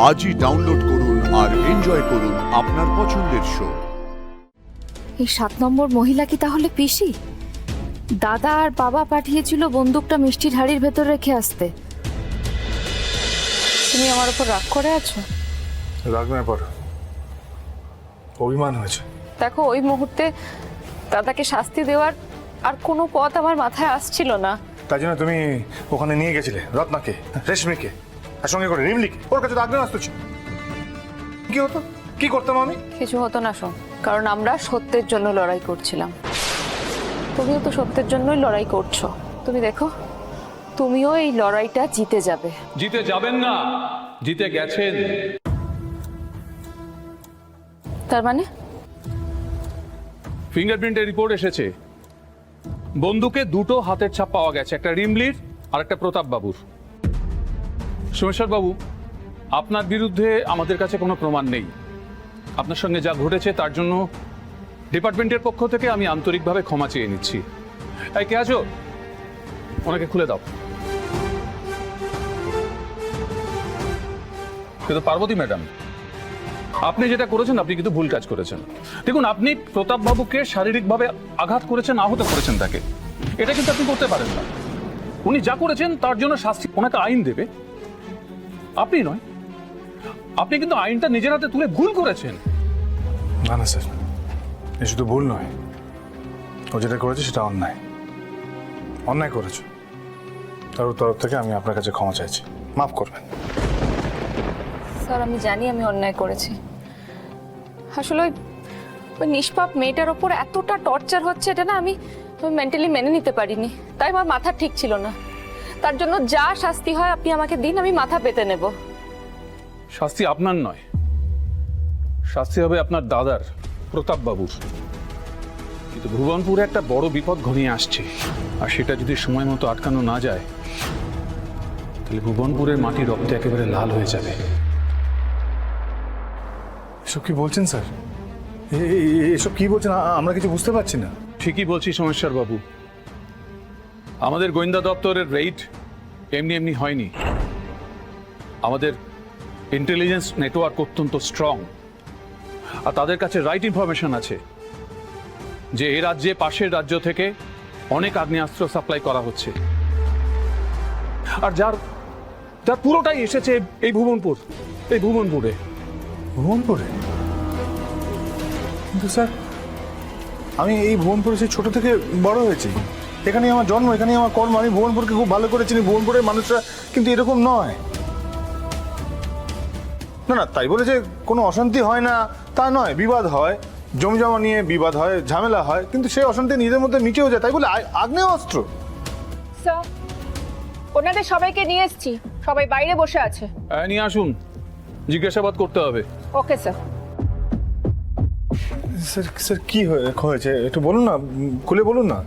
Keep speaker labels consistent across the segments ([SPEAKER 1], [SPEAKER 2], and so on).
[SPEAKER 1] আজই ডাউনলোড করুন আর এনজয় করুন আপনার পছন্দের শো।
[SPEAKER 2] এই 7 নম্বর মহিলা কি তাহলে পিসি? দাদা আর বাবা পাঠিয়েছিল বন্দুকটা মিষ্টির হাড়ির ভেতর রেখে আসতে। তুমি আমার উপর রাগ করে আছো?
[SPEAKER 3] রাগ নয়, পর অভিমান হয়েছে।
[SPEAKER 2] দেখো, ওই মুহূর্তে দাদাকে শাস্তি দেওয়ার আর কোনো পথ আমার মাথায় আসছিল না।
[SPEAKER 3] তাই জন্য তুমি ওখানে নিয়ে গেছিলে রত্নাকে, রেশমিকে, আর সঙ্গে করে রিমলিকে। ওর কাছে তো আগ্রহ আসতো। কি হতো, কি করতাম আমি?
[SPEAKER 2] কিছু হতো না শোন, কারণ আমরা সত্যের জন্য লড়াই করছিলাম। তুমিও তো সত্যের জন্যই লড়াই করছো। তুমি দেখো, তুমিও এই লড়াইটা জিতে যাবে।
[SPEAKER 4] জিতে যাবেন না, জিতে গেছেন।
[SPEAKER 2] তার মানে
[SPEAKER 4] ফিঙ্গারপ্রিন্টের রিপোর্ট এসেছে। বন্দুকে দুটো হাতের ছাপ পাওয়া গেছে, একটা রিমলির আর একটা প্রতাপ বাবুর। সোমেশ্বর বাবু, আপনার বিরুদ্ধে আমাদের কাছে কোনো প্রমাণ নেই। আপনার সঙ্গে যা ঘটেছে তার জন্য ডিপার্টমেন্টের পক্ষ থেকে আমি আন্তরিকভাবে ক্ষমা চেয়ে নিচ্ছি। এই কে আছো? ওনাকে খুলে দাও। কিন্তু পার্বতী ম্যাডাম, আপনি যেটা করেছেন আপনি কিন্তু ভুল কাজ করেছেন। দেখুন, আপনি প্রতাপ বাবুকে শারীরিকভাবে আঘাত করেছেন, আহত করেছেন তাকে। এটা কিন্তু আপনি করতে পারেন না। উনি যা করেছেন তার জন্য শাস্তি ওনাকে আইন দেবে, আপনি নয়। আপনি কিন্তু আইনটা নিজের হাতে তুলে ভুল করেছেন।
[SPEAKER 3] না না স্যার, এ শুধু ভুল নয়, ও যেটা করেছে সেটা অন্যায়। অন্যায় করেছে, তার তরফ থেকে আমি আপনার কাছে ক্ষমা চাইছি, মাফ করবেন।
[SPEAKER 2] স্যার, আমি জানি আমি অন্যায় করেছি। আসলে ওই নিষ্পাপ মেয়েটার ওপর এতটা টর্চার হচ্ছে, এটা না আমি মেন্টালি মেনে নিতে পারিনি। তাই আমার মাথা ঠিক ছিল না। তার জন্য যা শাস্তি হয় আপনি আমাকে দিন, আমি মাথা পেতে নেব।
[SPEAKER 4] শাস্তি আপনার নয়, শাস্তি হবে আপনার দাদার, প্রতাপ বাবুর। কিন্তু ভুবনপুরে একটা বড় বিপদ ঘনিয়ে আসছে, আর সেটা যদি সময় মতো আটকানো না যায় তাহলে ভুবনপুরের মাটি রক্তে একেবারে লাল হয়ে যাবে।
[SPEAKER 3] এসব কি বলছেন স্যার? এসব কি বলছেন? আমরা কিছু বুঝতে পারছি না।
[SPEAKER 4] ঠিকই বলছি সোমেশ্বর বাবু, আমাদের গোয়েন্দা দপ্তরের রেইড এমনি এমনি হয়নি। আমাদের ইন্টেলিজেন্স নেটওয়ার্ক অত্যন্ত স্ট্রং, আর তাদের কাছে রাইট ইনফরমেশন আছে যে এই রাজ্যে পাশের রাজ্য থেকে অনেক আগ্নেয়াস্ত্র সাপ্লাই করা হচ্ছে, আর যার পুরোটাই এসেছে এই ভুবনপুরে।
[SPEAKER 3] ভুবনপুরে? কিন্তু স্যার, আমি এই ভুবনপুরে সেই ছোট থেকে বড় হয়েছি। এখানেই আমার জন্ম, এখানেই আমার কর্ম। আমি ভুবনপুরকে খুব ভালো করে চিনি। ভুবনপুরের মানুষরা কিন্তু এরকম নয়। না না, তাই বলে যে কোনো অশান্তি হয় না তা নয়। বিবাদ হয়, জমিজমা নিয়ে বিবাদ হয়, ঝামেলা হয়, কিন্তু সেই অশান্তি নিজের মধ্যে মিটেও যায়। তাই বলে আগ্নেয়াস্ত্র?
[SPEAKER 5] স্যার, ওনাদের সবাইকে নিয়ে এসেছি, সবাই বাইরে বসে আছে।
[SPEAKER 4] নিয়ে আসুন, জিজ্ঞাসাবাদ করতে হবে।
[SPEAKER 5] Okay sir.
[SPEAKER 3] স্যার স্যার কি হয়েছে একটু বলুন না, খুলে বলুন না।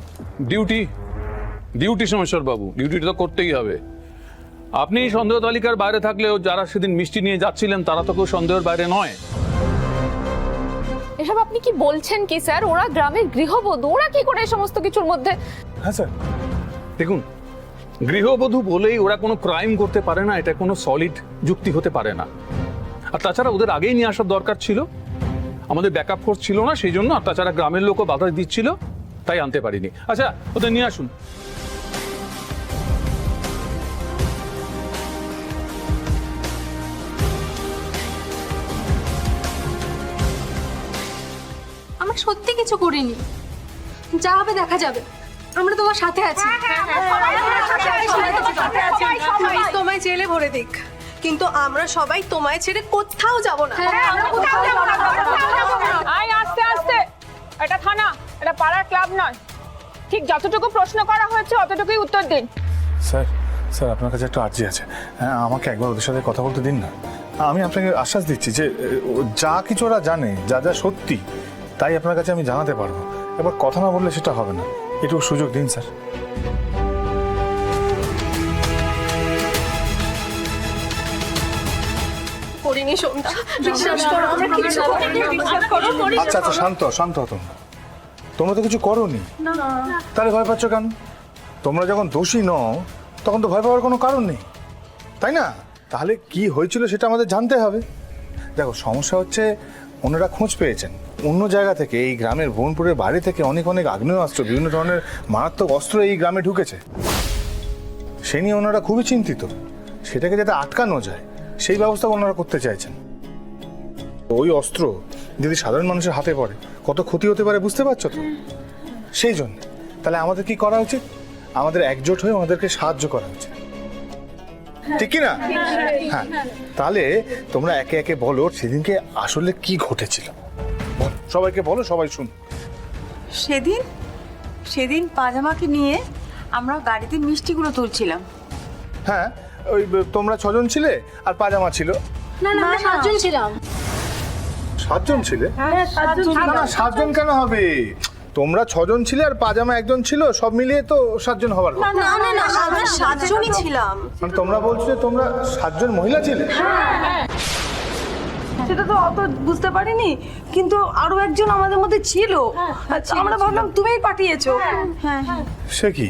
[SPEAKER 4] ডিউটি সোমেশ্বর বাবু, ডিউটিটা তো করতেই হবে। আপনি সন্দেহ তালিকার বাইরে থাকলেও যারা সেদিন মিষ্টি নিয়ে যাচ্ছিলেন তারা তো কেউ সন্দেহের বাইরে নয়।
[SPEAKER 2] এসব আপনি কি বলছেন কি স্যার? ওরা গ্রামের গৃহবধূ, ওরা কি করে এই সমস্ত কিছুর মধ্যে?
[SPEAKER 3] হ্যাঁ স্যার,
[SPEAKER 4] দেখুন, গৃহবধূ বলেই ওরা কোনো ক্রাইম করতে পারে না, এটা কোনো সলিড যুক্তি হতে পারে না। আর তাছাড়া ওদের আগেই নিয়ে আসার দরকার ছিল, আমাদের ব্যাকআপ ফোর্স ছিল না সেই জন্য। আর তাছাড়া গ্রামের লোকও বাধা দিচ্ছিল, তাই আনতে পারিনি। আচ্ছা, ওদের নিয়ে আসুন।
[SPEAKER 6] আমরা সত্যি কিছু করিনি, যা হবে দেখা যাবে। আমরা তোমার সাথে আছি।
[SPEAKER 7] তোমায় জেলে ভরে দিক, কিন্তু আমরা সবাই তোমায় ছেড়ে কোথাও যাব না।
[SPEAKER 5] আই আস্তে আস্তে, এটা থানা, এটা পাড়ার ক্লাব নয়। ঠিক যতটুকু প্রশ্ন করা হয়েছে অতটুকুই উত্তর দিন।
[SPEAKER 3] স্যার স্যার আপনার কাছে একটু আর্জি আছে। হ্যাঁ, আমাকে একবার ওদের সাথে কথা বলতে দিন না। আমি আপনাকে আশ্বাস দিচ্ছি যে যা কিছু ওরা জানে, যা যা সত্যি, তাই আপনার কাছে আমি জানাতে পারবো। এবার কথা না বললে সেটা হবে না। একটু সুযোগ দিন স্যার।
[SPEAKER 7] করিনি সোমদা, বিশ্বাস করো, আমরা কিছু করিনি। বিশ্বাস করো, করিনি।
[SPEAKER 3] আচ্ছা আচ্ছা, শান্ত শান্ত হতো। তোমরা তো কিছু করোনি, তাহলে ভয় পাচ্ছ কেন? তোমরা যখন দোষী নও তখন তো ভয় পাওয়ার কোনো কারণ নেই, তাই না? তাহলে কি হয়েছিল সেটা আমাদের জানতে হবে। দেখো সমস্যা হচ্ছে ওনারা খোঁজ পেয়েছেন অন্য জায়গা থেকে, এই গ্রামের বোনপুরের বাইরে থেকে অনেক অনেক আগ্নেয়াস্ত্র, বিভিন্ন ধরনের মারাত্মক অস্ত্র এই গ্রামে ঢুকেছে। সে নিয়ে ওনারা খুবই চিন্তিত। সেটাকে যাতে আটকানো যায় সেই ব্যবস্থা ওনারা করতে চাইছেন। ওই অস্ত্র যদি সাধারণ মানুষের হাতে পড়ে কত ক্ষতি হতে পারে বুঝতে পারছো তো? সেই জন্য তাহলে আমাদের কি করা উচিত? আমাদের একজোট হয়ে ওনাদেরকে সাহায্য করা উচিত, ঠিক কি না? হ্যাঁ, তাহলে তোমরা একে একে বলো সেদিনকে আসলে কি ঘটেছিল। বলো, সবাইকে বলো, সবাই শুন।
[SPEAKER 8] সেদিন পাজামাকে নিয়ে আমরা গাড়িতে মিষ্টিগুলো তুলছিলাম।
[SPEAKER 3] হ্যাঁ, ওই তোমরা 6 জন ছিলে আর পাজামা ছিল।
[SPEAKER 6] না না আমরা 7 জন ছিলাম।
[SPEAKER 3] 7 জন ছিলে? না না, 7 জন কেন হবে? তোমরা 6 জন ছিলে আর পাজামা 1 জন ছিল, সব মিলিয়ে তো 7 জন হবার কথা।
[SPEAKER 7] না না না আমরা 7 জনই ছিলাম।
[SPEAKER 3] মানে তোমরা বলছো যে তোমরা 7 জন মহিলা ছিলে?
[SPEAKER 8] সেটা তো অত বুঝতে পারিনি, কিন্তু আরো একজন আমাদের মধ্যে ছিল। আমরা ভাবলাম তুমিই পাঠিয়েছো। হ্যাঁ
[SPEAKER 3] সে কি,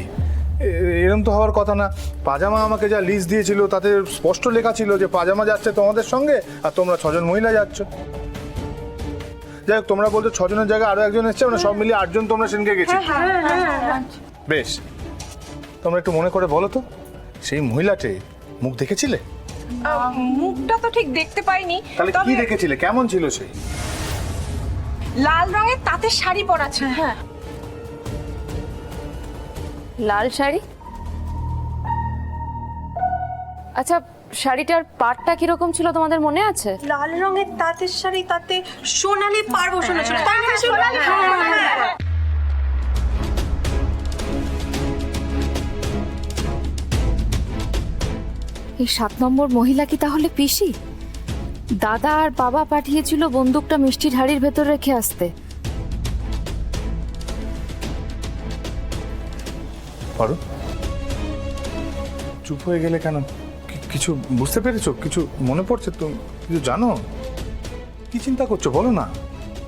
[SPEAKER 3] এরকম তো হওয়ার কথা না। পাজামা আমাকে যা লিস্ট দিয়েছিল তাতে স্পষ্ট লেখা ছিল যে পাজামা যাচ্ছে তোমাদের সঙ্গে আর তোমরা 6 জন মহিলা যাচ্ছ। যাই হোক, তোমরা বলছো 6 জনের জায়গায় আরো একজন এসছে, মানে সব মিলিয়ে 8 জন তোমরা সেদিনকে গেছি। বেশ, তোমরা একটু মনে করে বলো তো, সেই মহিলাটি মুখ দেখেছিলে?
[SPEAKER 5] মুখটা তো ঠিক দেখতে পাইনি,
[SPEAKER 3] তাহলে কি দেখেছিলে? কেমন ছিল সেই?
[SPEAKER 5] লাল রঙের তাঁতের শাড়ি পরা ছিল। হ্যাঁ,
[SPEAKER 2] লাল শাড়ি? আচ্ছা, শাড়িটার পাড়টা কিরকম ছিল তোমাদের মনে আছে?
[SPEAKER 7] লাল রঙের তাঁতের শাড়ি, তাতে সোনালি পাড় বসানো ছিল।
[SPEAKER 2] এই 7 নম্বর মহিলা কি তাহলে পিসি? দাদা আর বাবা পাঠিয়েছিল বন্দুকটা মিষ্টির হাড়ির ভেতর রেখে আসতে।
[SPEAKER 3] পারো, চুপ হয়ে গেলে কেন? কিছু বুঝতে পেরেছো? কিছু মনে পড়ছে? তুমি কিছু জানো? কি চিন্তা করছো বলো না।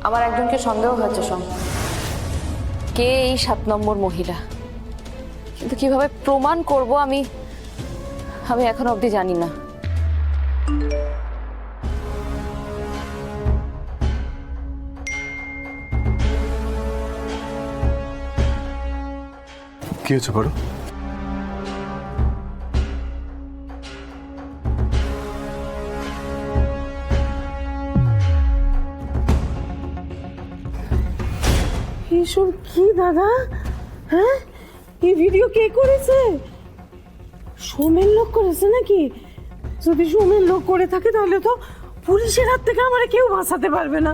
[SPEAKER 2] আমার একজনকে সন্দেহ হচ্ছে কে এই 7 নম্বর মহিলা, কিন্তু কিভাবে প্রমাণ করব আমি এখনো অবধি জানি না।
[SPEAKER 3] কি হচ্ছে বলো?
[SPEAKER 8] এসব কি দাদা? হ্যাঁ, এই ভিডিও কে করেছে? সোমের লোক করেছে নাকি? যদি সোমের লোক করে থাকে তাহলে তো পুলিশের হাত থেকে আমার কেউ বাঁচাতে পারবে না।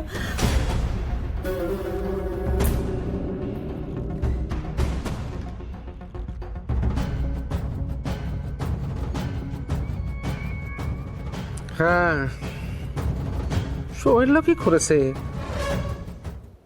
[SPEAKER 9] হ্যাঁ, সোহেল লোকই করেছে।